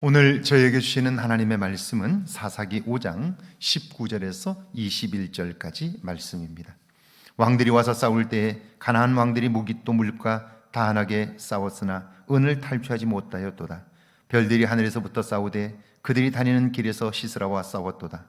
오늘 저에게 주시는 하나님의 말씀은 사사기 5장 19절에서 21절까지 말씀입니다. 왕들이 와서 싸울 때에 가나안 왕들이 무기또 물과 다한하게 싸웠으나 은을 탈취하지 못하였도다. 별들이 하늘에서부터 싸우되 그들이 다니는 길에서 시스라와 싸웠도다.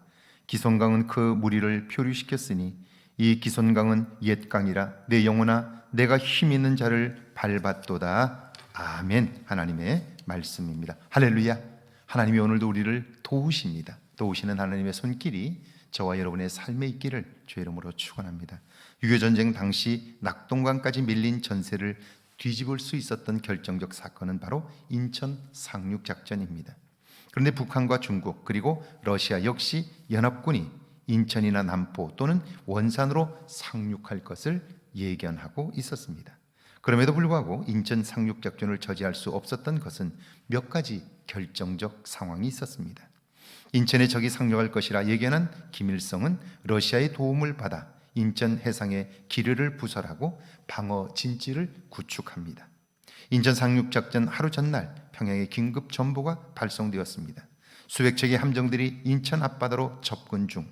기손강은 그 무리를 표류시켰으니 이 기손강은 옛 강이라 내 영혼아 내가 힘 있는 자를 밟았도다. 아멘. 하나님의 말씀입니다. 할렐루야. 하나님이 오늘도 우리를 도우십니다. 도우시는 하나님의 손길이 저와 여러분의 삶에 있기를 주의 이름으로 축원합니다. 6.25 전쟁 당시 낙동강까지 밀린 전세를 뒤집을 수 있었던 결정적 사건은 바로 인천 상륙작전입니다. 그런데 북한과 중국 그리고 러시아 역시 연합군이 인천이나 남포 또는 원산으로 상륙할 것을 예견하고 있었습니다. 그럼에도 불구하고 인천 상륙작전을 저지할 수 없었던 것은 몇 가지 결정적 상황이 있었습니다. 인천에 적이 상륙할 것이라 예견한 김일성은 러시아의 도움을 받아 인천 해상에 기뢰를 부설하고 방어 진지를 구축합니다. 인천 상륙작전 하루 전날 평양에 긴급 전보가 발송되었습니다. 수백 척의 함정들이 인천 앞바다로 접근 중,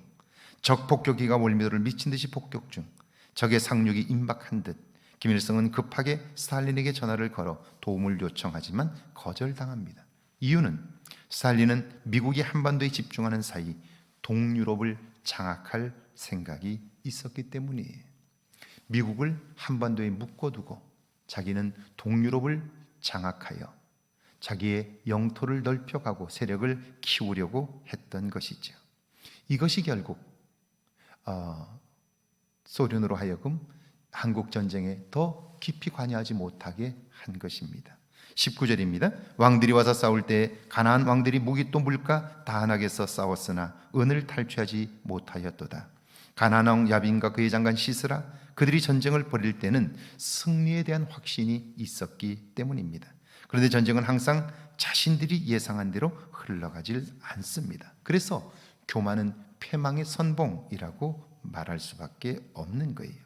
적 폭격기가 월미도를 미친 듯이 폭격 중, 적의 상륙이 임박한 듯 김일성은 급하게 스탈린에게 전화를 걸어 도움을 요청하지만 거절당합니다. 이유는 스탈린은 미국이 한반도에 집중하는 사이 동유럽을 장악할 생각이 있었기 때문이에요. 미국을 한반도에 묶어두고 자기는 동유럽을 장악하여 자기의 영토를 넓혀가고 세력을 키우려고 했던 것이죠. 이것이 결국 소련으로 하여금 한국전쟁에 더 깊이 관여하지 못하게 한 것입니다. 19절입니다. 왕들이 와서 싸울 때 가나안 왕들이 무기또 물과 다한하게서 싸웠으나 은을 탈취하지 못하였도다. 가나안 왕 야빈과 그의 장관 시스라 그들이 전쟁을 벌일 때는 승리에 대한 확신이 있었기 때문입니다. 그런데 전쟁은 항상 자신들이 예상한 대로 흘러가질 않습니다. 그래서 교만은 패망의 선봉이라고 말할 수밖에 없는 거예요.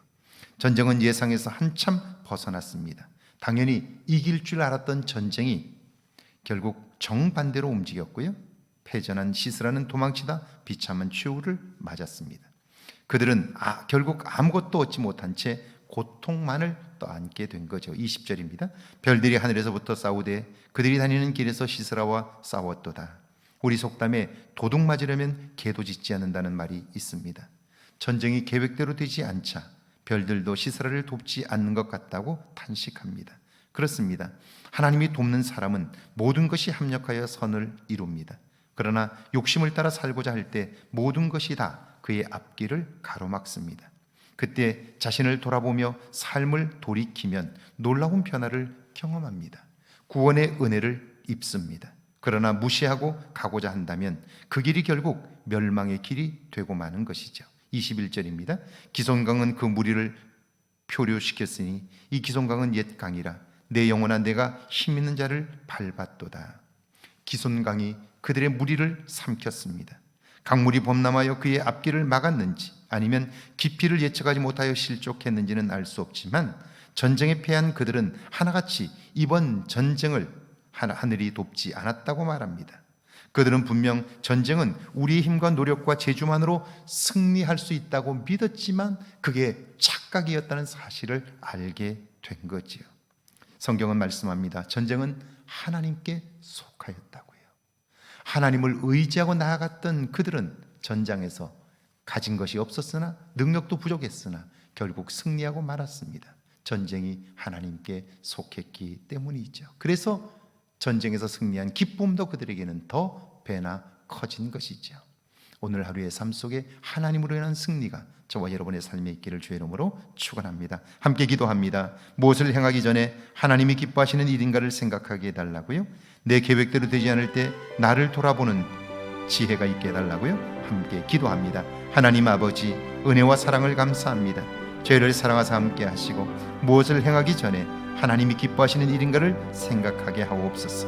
전쟁은 예상에서 한참 벗어났습니다. 당연히 이길 줄 알았던 전쟁이 결국 정반대로 움직였고요. 패전한 시스라는 도망치다 비참한 최후를 맞았습니다. 그들은 결국 아무것도 얻지 못한 채 고통만을 떠안게 된 거죠. 20절입니다. 별들이 하늘에서부터 싸우되 그들이 다니는 길에서 시스라와 싸웠도다. 우리 속담에 도둑 맞으려면 개도 짖지 않는다는 말이 있습니다. 전쟁이 계획대로 되지 않자 별들도 시스라를 돕지 않는 것 같다고 탄식합니다. 그렇습니다. 하나님이 돕는 사람은 모든 것이 합력하여 선을 이룹니다. 그러나 욕심을 따라 살고자 할 때 모든 것이 다 그의 앞길을 가로막습니다. 그때 자신을 돌아보며 삶을 돌이키면 놀라운 변화를 경험합니다. 구원의 은혜를 입습니다. 그러나 무시하고 가고자 한다면 그 길이 결국 멸망의 길이 되고 마는 것이죠. 21절입니다. 기손강은 그 무리를 표류시켰으니 이 기손강은 옛 강이라 내 영혼아 내가 힘 있는 자를 밟았도다. 기손강이 그들의 무리를 삼켰습니다. 강물이 범람하여 그의 앞길을 막았는지 아니면 깊이를 예측하지 못하여 실족했는지는 알 수 없지만 전쟁에 패한 그들은 하나같이 이번 전쟁을 하늘이 돕지 않았다고 말합니다. 그들은 분명 전쟁은 우리의 힘과 노력과 재주만으로 승리할 수 있다고 믿었지만 그게 착각이었다는 사실을 알게 된 거지요. 성경은 말씀합니다. 전쟁은 하나님께 속하였다고요. 하나님을 의지하고 나아갔던 그들은 전장에서 가진 것이 없었으나 능력도 부족했으나 결국 승리하고 말았습니다. 전쟁이 하나님께 속했기 때문이죠. 그래서 전쟁에서 승리한 기쁨도 그들에게는 더 배나 커진 것이죠. 오늘 하루의 삶 속에 하나님으로 인한 승리가 저와 여러분의 삶에 있기를 주의 이름으로 축원합니다. 함께 기도합니다. 무엇을 행하기 전에 하나님이 기뻐하시는 일인가를 생각하게 해달라고요. 내 계획대로 되지 않을 때 나를 돌아보는 지혜가 있게 해달라고요. 함께 기도합니다. 하나님 아버지 은혜와 사랑을 감사합니다. 저희를 사랑하사 함께 하시고 무엇을 행하기 전에 하나님이 기뻐하시는 일인가를 생각하게 하옵소서.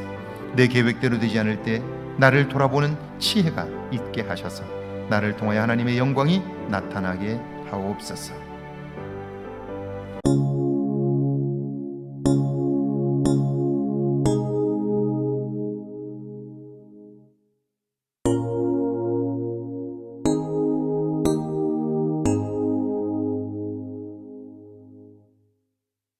내 계획대로 되지 않을 때 나를 돌아보는 지혜가 있게 하셔서 나를 통하여 하나님의 영광이 나타나게 하옵소서.